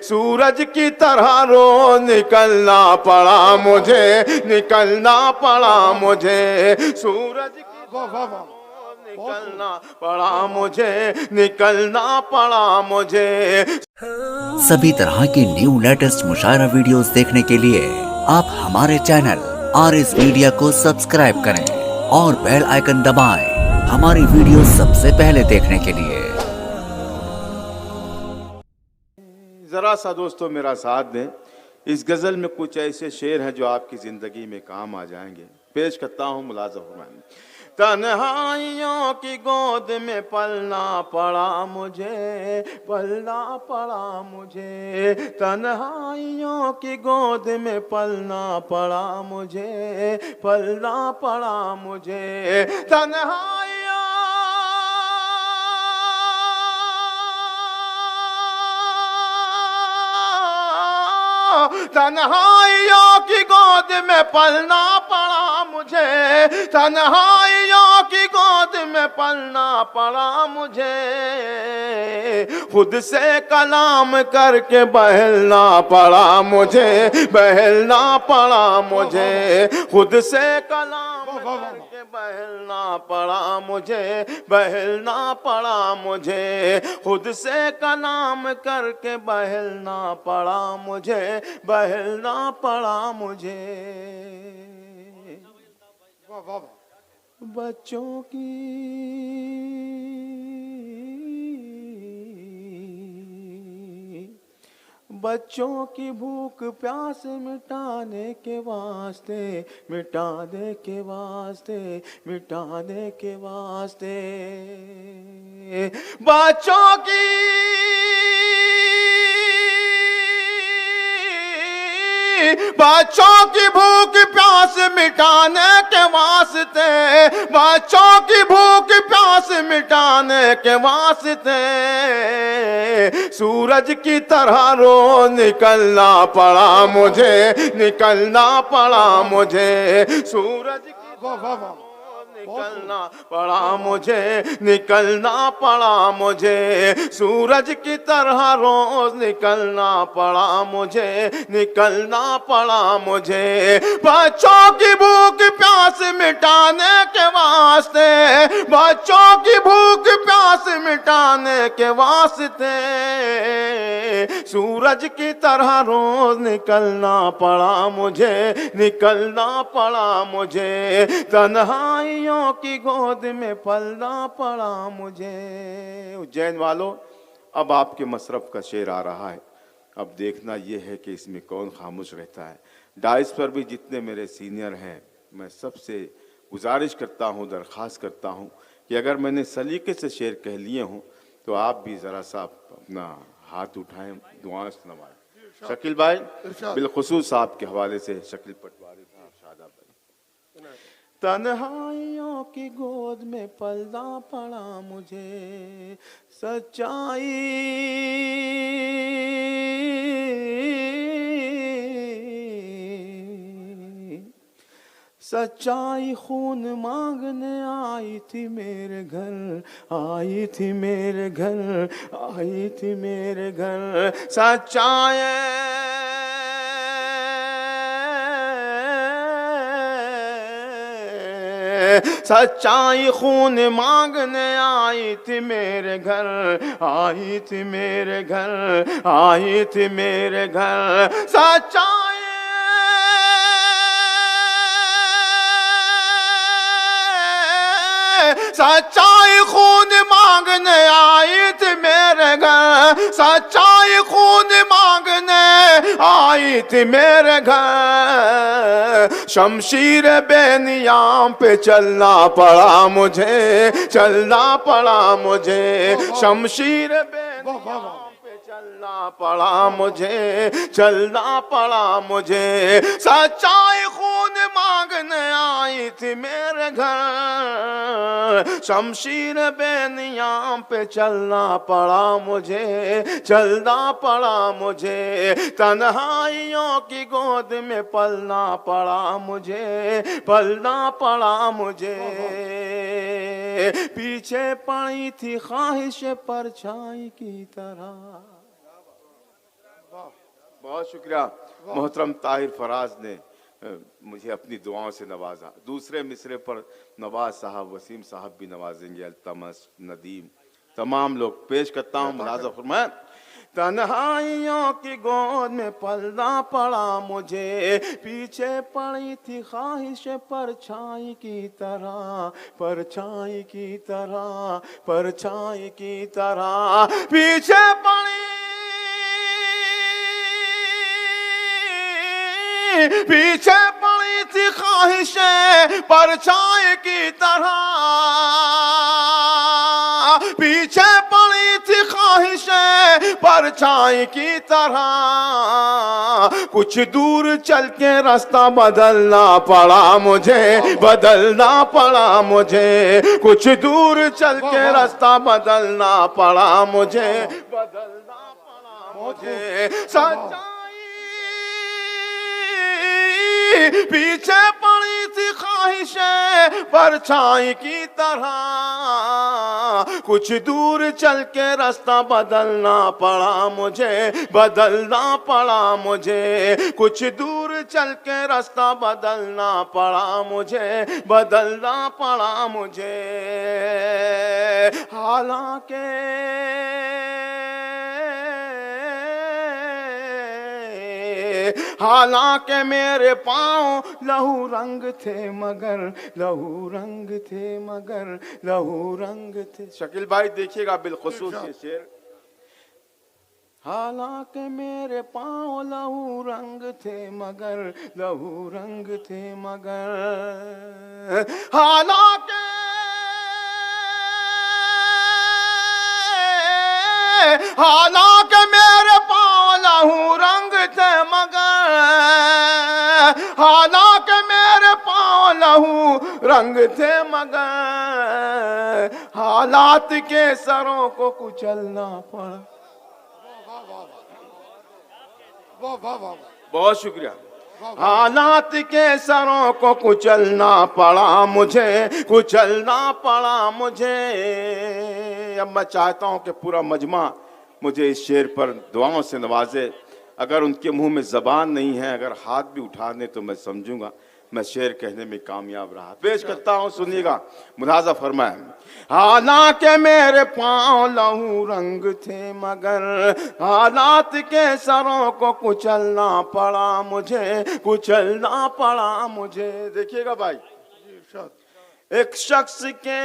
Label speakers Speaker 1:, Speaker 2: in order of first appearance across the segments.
Speaker 1: सूरज की तरह रोज निकलना पड़ा मुझे, निकलना पड़ा मुझे, सूरज की निकलना पड़ा मुझे, निकलना पड़ा मुझे।
Speaker 2: सभी तरह की न्यू लेटेस्ट मुशायरा वीडियोस देखने के लिए आप हमारे चैनल RS मीडिया को सब्सक्राइब करें और बेल आइकन दबाएं हमारी वीडियो सबसे पहले देखने के लिए।
Speaker 1: जरा सा दोस्तों मेरा साथ दें, इस गजल में कुछ ऐसे शेर हैं जो आपकी जिंदगी में काम आ जाएंगे। पेश करता हूँ, मुलाज़ा फरमाएं। तन्हाइयों की गोद में पलना पड़ा मुझे, पलना पड़ा मुझे, तन्हाइयों की गोद में पलना पड़ा मुझे, पलना पड़ा मुझे, तन्हाइयों तन्हाइयों की गोद में पलना पड़ा मुझे, तन्हाइयों की गोद में पलना पड़ा मुझे, खुद से कलाम करके बहलना पड़ा मुझे, बहलना पड़ा मुझे, खुद से कलाम करके बहलना पड़ा मुझे, बहलना पड़ा मुझे, खुद से कलाम करके बहलना पड़ा मुझे, बहलना पड़ा मुझे। बच्चों की बच्चों की भूख प्यास मिटाने के वास्ते, मिटाने के वास्ते, मिटाने के वास्ते, बच्चों की बच्चों की भूख प्यास मिटाने के वास्ते, बच्चों की भूख प्यास मिटाने के वास्ते, सूरज की तरह रोज निकलना पड़ा मुझे, निकलना पड़ा मुझे, सूरज की निकलना पड़ा मुझे, निकलना पड़ा मुझे, सूरज की तरह रोज निकलना पड़ा मुझे, निकलना पड़ा मुझे, बच्चों की भूख प्यास मिटाने के वास्ते, बच्चों की भूख प्यास मिटाने के वास्ते, सूरज की तरह रोज निकलना पड़ा मुझे, निकलना पड़ा मुझे, तन्हाइयों की गोद में पलना पड़ा मुझे। उज्जैन वालों, अब आपके मसरफ का शेर आ रहा है। अब देखना यह है कि इसमें कौन खामोश रहता है। डाइस पर भी जितने मेरे सीनियर हैं, मैं सबसे गुजारिश करता हूं, दरख्वास्त करता हूं कि अगर मैंने सलीके से शेर कह लिए हों तो आप भी ज़रा सा अपना हाथ उठाएं, दुआएं सुनवाएं। शकील भाई, बिलखुसूस आपके हवाले से शकील पटवारी साहब, शादाब भाई। तन्हाइयों की गोद में पलना पड़ा मुझे, सच्चाई सच्चाई खून मांगने आई थी मेरे घर, आई थी मेरे घर, आई थी मेरे घर, सच्चाई सच्चाई खून मांगने आई थी मेरे घर, आई थी मेरे घर, आई थी मेरे घर, सच्चाई सच्चाई खून मांगने आई थी मेरे घर, सच्चाई खून मांगने आई थी मेरे घर, शमशीर बेनियाम पे चलना पड़ा मुझे, चलना पड़ा मुझे, शमशीर बेनियाम पे चलना पड़ा मुझे, चलना पड़ा मुझे, सच्चाई खून मांगने आई थी मेरे घर, शमशीर बेनियाम पे चलना पड़ा मुझे, चलना पड़ा मुझे, तन्हाइयों की गोद में पलना पड़ा मुझे, पलना पड़ा मुझे, पीछे पड़ी थी ख्वाहिश परछाई की तरह, बहुत शुक्रिया। मोहतरम ताहिर फराज ने मुझे अपनी दुआओं से नवाजा। दूसरे मिसरे पर नवाज साहब, वसीम साहब भी नवाजेंगे, अल्तमस, नदीम, तमाम लोग। पेश करता हूँ मुलाजा फरमाए। तन्हाइयों की गोद में पलना पड़ा मुझे, पीछे पड़ी थी ख्वाहिश परछाई की तरह, परछाई की तरह, परछाई की तरह, पीछे पड़ी, पीछे पड़ी थी ख्वाहिशें परछाई की तरह, पीछे पड़ी थी ख्वाहिशें परछाई की तरह। कुछ दूर चल के रास्ता बदलना पड़ा मुझे, बदलना पड़ा मुझे, कुछ दूर चल के रास्ता बदलना पड़ा मुझे, बदलना पड़ा मुझे। सच्चाई पीछे पड़ी थी ख्वाहिशें परछाई की तरह, कुछ दूर चल के रास्ता बदलना पड़ा मुझे, बदलना पड़ा मुझे, कुछ दूर चल के रास्ता बदलना पड़ा मुझे, बदलना पड़ा मुझे। हालांकि हालांकि मेरे पाँव लहू रंग थे मगर, लहू रंग थे मगर, लहू रंग थे। शकील भाई देखिएगा बिलखुसूस ये शेर। हालांकि मेरे पाँव लहू रंग थे मगर, लहू रंग थे मगर, हालांकि हालांकि मेरे पाँव लहू रंग थे मगर, हालांकि मेरे पाँव लहू रंग थे मगर, हालात के सरों को कुचलना पड़ा।
Speaker 3: वाह वाह वाह,
Speaker 1: बहुत शुक्रिया। हालात के सरों को कुचलना पड़ा मुझे, कुचलना पड़ा मुझे। अब मैं चाहता हूं कि पूरा मजमा मुझे इस शेर पर दुआओं से नवाजे। अगर उनके मुंह में जबान नहीं है, अगर हाथ भी उठा दें तो मैं समझूंगा मैं शेर कहने में कामयाब रहा। पेश करता हूं, सुनिएगा, मुलाजा फरमाए। हालांकि मेरे पाँव लहू रंग थे मगर, हालात के सरों को कुचलना पड़ा मुझे, कुचलना पड़ा मुझे। देखिएगा भाई, एक शख्स के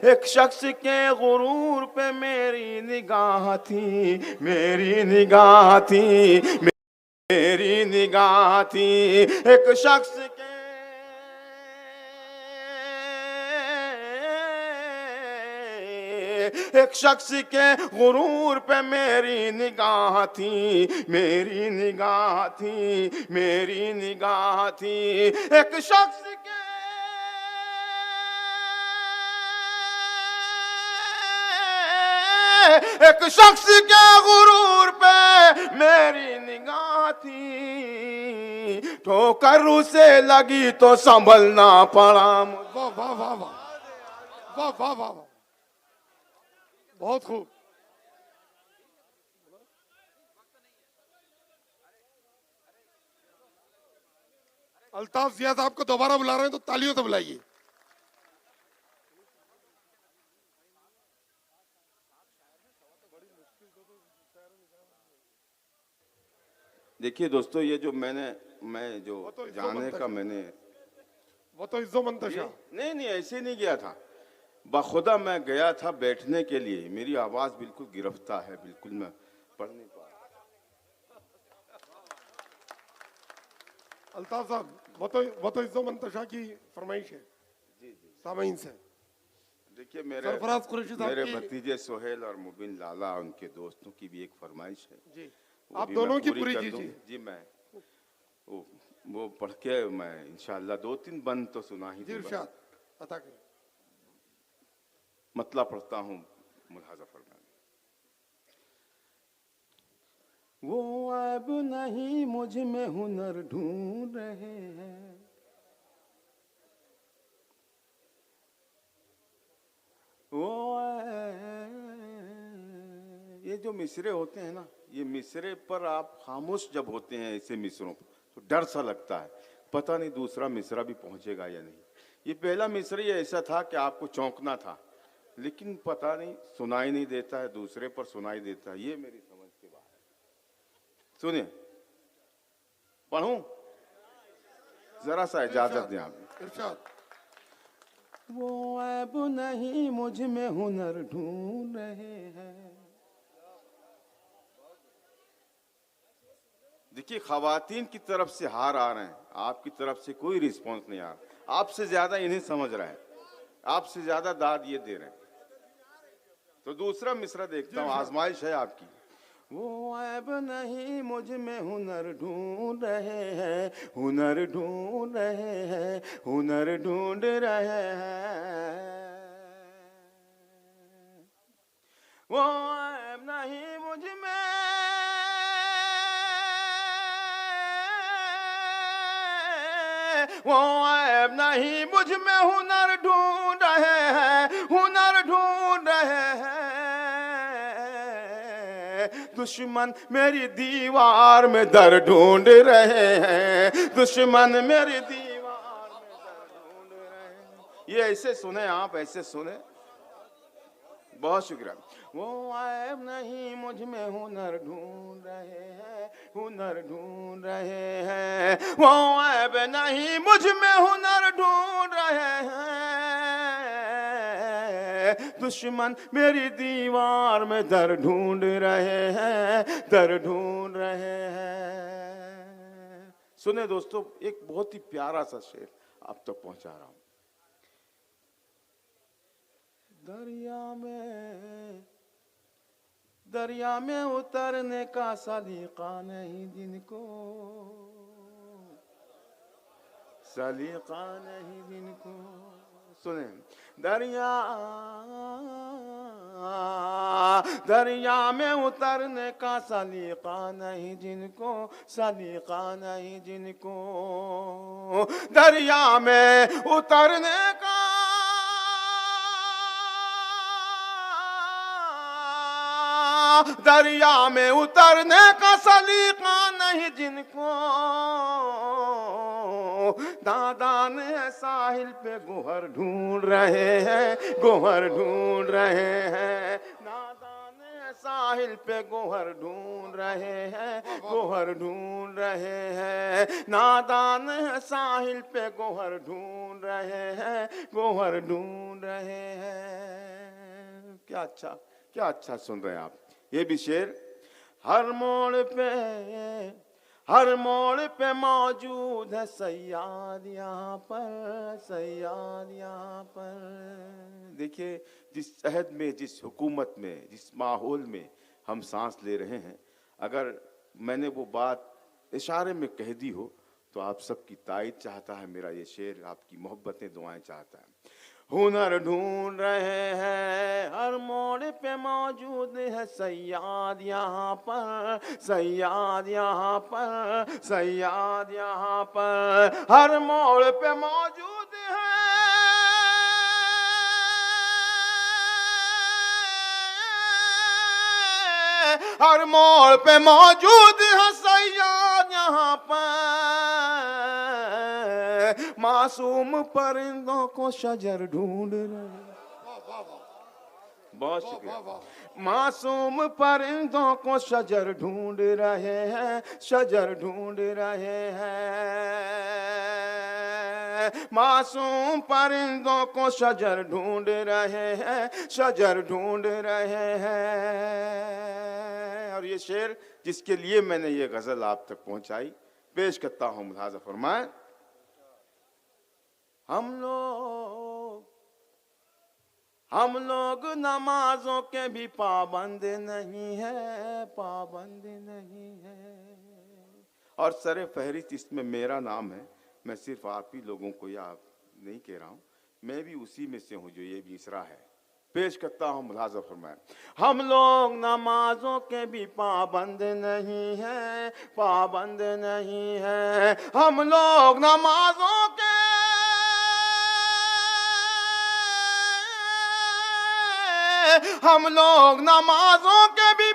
Speaker 1: एक शख्स के गुरूर पे मेरी निगाह थी, मेरी निगाह थी, मेरी निगाह थी। एक शख्स के एक शख्स के गुरूर पे मेरी निगाह थी, मेरी निगाह थी, मेरी निगाह थी। एक शख्स के एक शख्स के गुरूर पे मेरी निगाह थी, ठोकर उसे लगी तो संभलना पड़ा मुझे।
Speaker 3: वाह वाह वाह वाह, वाह वाह वाह, बहुत खूब। अल्ताफ जिया साहब को दोबारा बुला रहे हैं तो तालियों से बुलाइए।
Speaker 1: देखिए दोस्तों, ये जो मैं जो
Speaker 3: तो
Speaker 1: जाने का मैंने
Speaker 3: वो तो इज्जो मंतशा।
Speaker 1: नहीं ऐसे नहीं गया था, बखुदा मैं गया था बैठने के लिए। मेरी आवाज बिल्कुल गिरफ्ता है, बिल्कुल मैं पढ़ नहीं पा रहा।
Speaker 3: अल्ताफ साहब, वो तो इज्जो मंतशा की फरमाइश है
Speaker 1: जी
Speaker 3: सामीन से।
Speaker 1: देखिए,
Speaker 3: सरफराज कुरैशी साहब
Speaker 1: मेरे
Speaker 3: की-
Speaker 1: भतीजे सोहेल और मुबिन लाला, उनके दोस्तों की भी एक फरमाइश है
Speaker 3: जी,
Speaker 1: वो
Speaker 3: आप
Speaker 1: भी
Speaker 3: दोनों
Speaker 1: मैं
Speaker 3: की
Speaker 1: पूरी
Speaker 3: पूरी
Speaker 1: कर
Speaker 3: कीजिए।
Speaker 1: दूं। जी, मैं वो पढ़ के मैं इंशाल्लाह 2-3 बंद तो सुना ही
Speaker 3: जी
Speaker 1: दूंगा।
Speaker 3: इरशाद अता करें।
Speaker 1: मतलब पढ़ता हूँ, मुलाजा फरमाएं। वो ऐब नहीं मुझ में हुनर ढूंढ रहे हैं, जो मिसरे होते हैं ना, ये मिसरे पर आप खामोश जब होते हैं ऐसे मिसरों पर, तो डर सा लगता है, पता नहीं दूसरा मिसरा भी पहुंचेगा या नहीं। ये पहला मिसरा ही ऐसा था कि आपको चौंकना था, लेकिन पता नहीं सुनाई नहीं देता है, दूसरे पर सुनाई देता है। ये मेरी समझ के बाहर है। सुनिए, पढ़ूं? जरा सा इजाजत दें आप।
Speaker 3: इरशाद।
Speaker 1: वो ऐब नहीं मुझ में हुनर ढूंढ रहे हैं। देखिए, खवातीन की तरफ से हार आ रहे हैं, आपकी तरफ से कोई रिस्पॉन्स नहीं आ रहा। आपसे ज्यादा इन्हें समझ रहा है, आपसे ज्यादा दाद ये दे रहे हैं। तो दूसरा मिसरा देखता हूँ, आजमाइश है आपकी। वो ऐब नहीं मुझ में हुनर ढूंढ रहे हैं, हुनर ढूंढ रहे हैं, हुनर ढूंढ रहे हैं। वो ऐब नहीं मुझ में, वो ऐब नहीं मुझ में, हुनर ढूंढ रहे हैं, हुनर ढूंढ रहे हैं। दुश्मन मेरी दीवार में दर ढूंढ रहे हैं, दुश्मन मेरी दीवार में दर ढूंढ रहे हैं। ये ऐसे सुने आप, ऐसे सुने। बहुत शुक्रिया। वो ऐब नहीं मुझ में, हुनर ढूंढ रहे हैं, हुनर ढूंढ रहे हैं। वो ऐब नहीं मुझ में, हुनर ढूंढ रहे हैं। दुश्मन मेरी दीवार में दर ढूंढ रहे हैं, दर ढूंढ रहे हैं। सुने दोस्तों, एक बहुत ही प्यारा सा शेर आप तक पहुंचा रहा हूं। दरिया में उतरने का सलीका नहीं जिनको, सलीका नहीं जिनको। सुने, दरिया में उतरने का सलीका नहीं जिनको, सलीका नहीं जिनको। दरिया में उतरने का, दरिया में उतरने का सलीका नहीं जिनको। नादान है साहिल पे गोहर ढूंढ रहे हैं, गोहर ढूंढ रहे हैं। नादान है साहिल पे गोहर ढूंढ रहे हैं, गोहर ढूंढ रहे हैं। नादान है साहिल पे गोहर ढूंढ रहे हैं, गोहर ढूंढ रहे हैं। क्या अच्छा, क्या अच्छा सुन रहे हैं आप। ये भी शेर। हर मोड़ पे, हर मोड़ पे मौजूद है सयाद यहाँ पर, सयाद यहाँ पर। देखिए, जिस शहद में, जिस हुकूमत में, जिस माहौल में हम सांस ले रहे हैं, अगर मैंने वो बात इशारे में कह दी हो तो आप सबकी तायद चाहता है मेरा ये शेर, आपकी मोहब्बतें, दुआएं चाहता है। हुनर ढूंढ रहे हैं, हर मोड़ पे मौजूद है सयाद यहाँ पर, सयाद यहाँ पर, सयाद यहाँ पर। हर मोड़ पे मौजूद है, हर मोड़ पे मौजूद है सयाद यहाँ पर। मासूम परिंदों को शजर ढूंढ रहे। बहुत शुक्रिया। मासूम परिंदों को शजर ढूंढ रहे हैं, शजर ढूंढ रहे हैं। मासूम परिंदों को शजर ढूंढ रहे हैं, शजर ढूंढ रहे हैं। और ये शेर जिसके लिए मैंने ये गजल आप तक पहुंचाई, पेश करता हूं, मुलाजा फरमाएं। हम लोग नमाजों के भी पाबंद नहीं है, पाबंद नहीं है। और सरे फहरिस्त इसमें मेरा नाम है, मैं सिर्फ आप ही लोगों को याद नहीं कह रहा हूं, मैं भी उसी में से हूं जो ये मिसरा है। पेश करता हूं, मुलाजा फरमाएं। हम लोग नमाजों के भी पाबंद नहीं है, पाबंद नहीं है। हम लोग नमाजों के, हम लोग नमाजों के भी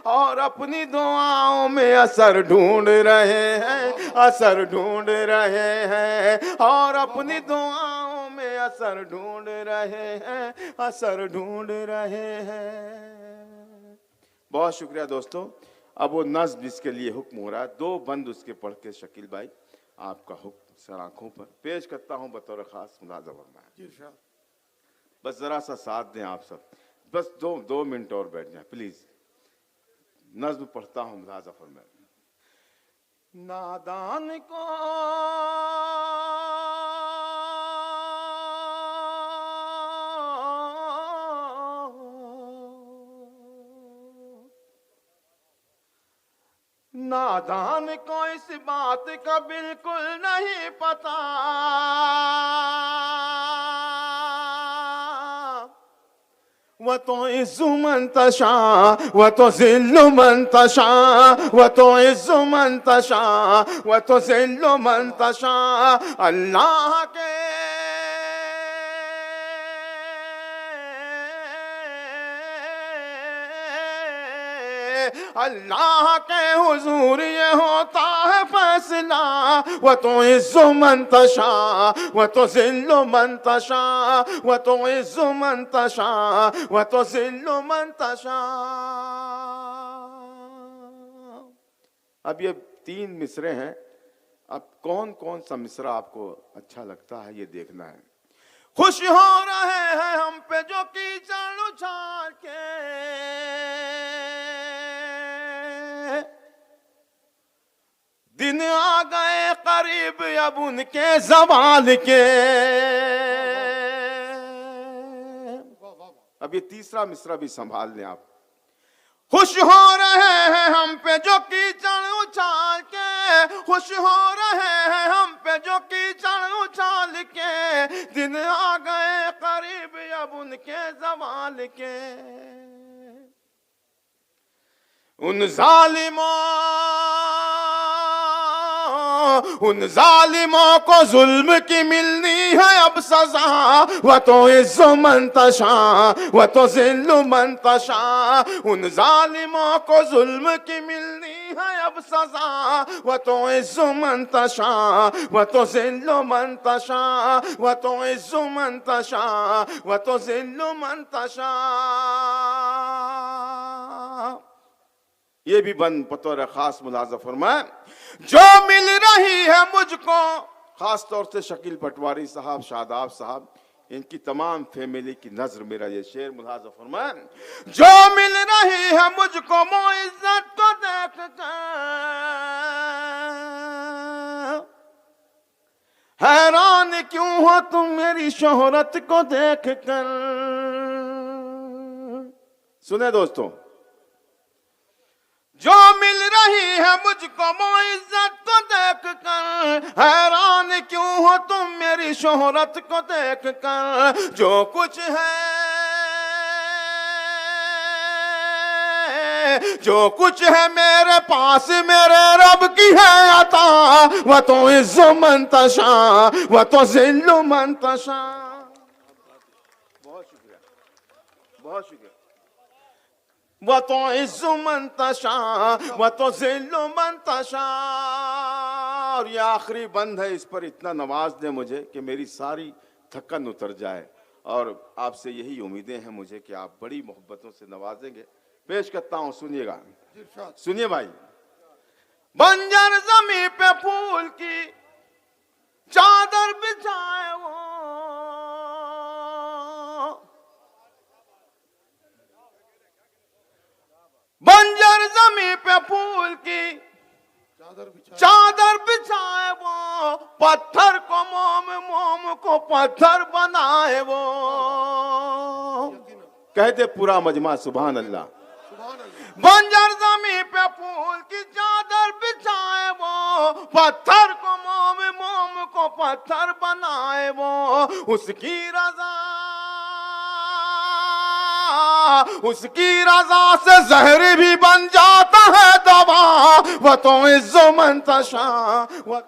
Speaker 1: और अपनी दुआओं में असर ढूंढ रहे हैं, असर ढूंढ रहे हैं, और अपनी दुआओं में असर ढूंढ रहे हैं, असर ढूंढ रहे हैं। बहुत शुक्रिया दोस्तों। अब वो नज़्म जिसके लिए हुक्म हो रहा है, 2 बंद उसके पढ़ के शकील भाई आपका हुक्म सर आंखों पर पेश करता हूं बतौर खास मुलाज़ा फरमाएं। बस जरा सा साथ दें आप सब, बस 2 मिनट और बैठ जाएं प्लीज। नज़्म पढ़ता हूं, मुलाज़ा फरमाएं। नादान को नादान को इस बात का बिल्कुल नहीं पता, वह तो इज़्ज़ु मन तशा वह तो ज़िल्लु मन तशा, वह तो इज़्ज़ु मन तशा वह तो ज़िल्लु मन तशा। अल्लाह के अल्लाह के हुजूर ये होता है फैसला, वह तो इज़्ज़ु मन तशा वह तो ज़िल्लु मन तशा, वह तो इज़्ज़ु मन तशा वह तो ज़िल्लु मन तशा। अब ये 3 मिसरे हैं, अब कौन कौन सा मिसरा आपको अच्छा लगता है ये देखना है। खुश हो रहे हैं हम पे जो कीचड़ उछाल के, दिन आ गए करीब अब उनके ज़वाल के। अब ये तीसरा मिसरा भी संभाल लें आप। खुश हो रहे हैं हम पे जो कीचड़ उछाल के, खुश हो रहे हैं हम पे जो कीचड़ उछाल के, दिन आ गए करीब अब उनके ज़वाल के। उन जालिमों को जुल्म की मिलनी है अब सजा, वह तो इज़्ज़ु मन तशा वह तो ज़िल्लु मन तशा। उन जालिमों को जुल्म की मिलनी है अब सजा, वह तो इज़्ज़ु मन तशा वह तो ज़िल्लु मन तशा, वह तो इज़्ज़ु मन तशा वह तो ज़िल्लु मन तशा। ये भी बंद बतौर खास मुलाज़ा फरमाए। जो मिल रही है मुझको, खास तौर से शकील पटवारी साहब, शादाब साहब, इनकी तमाम फैमिली की नजर मेरा ये शेर मुलाज़ा फरमाए। जो मिल रही है मुझको वो इज्जत को देख कर, हैरान क्यों हो तुम मेरी शोहरत को देख कर। सुने दोस्तों, जो मिल रही है मुझको वो इज्जत को देख कर, हैरान क्यों हो तुम मेरी शोहरत को देख कर। जो कुछ है जो कुछ है मेरे पास मेरे रब की है अता, वह तो इज़्ज़ु मन तशा वह तो ज़िल्लु मन तशा। बहुत शुक्रिया, बहुत शुक्रिया। वह तो इज़्ज़ु मन तशा वह तो ज़िल्लु मन तशा। और ये आखिरी बंद है, इस पर इतना नवाज दे मुझे कि मेरी सारी थकन उतर जाए, और आपसे यही उम्मीदें हैं मुझे कि आप बड़ी मोहब्बतों से नवाजेंगे। पेश करता हूं, सुनिएगा, सुनिए भाई। बंजर ज़मीं पे फूल की चादर बिछाए वो, बंजर ज़मीं पे फूल की चादर बिछाए वो, पत्थर को मोम, मोम को पत्थर बनाए वो। कहते पूरा मजमा सुभान अल्लाह। बंजर ज़मीं पे फूल की चादर बिछाए वो, पत्थर को मोम, मोम को पत्थर बनाए वो। उसकी रज़ा से जहर भी बन जाता है दवा, वह तो इज़्ज़ु मन तशा वह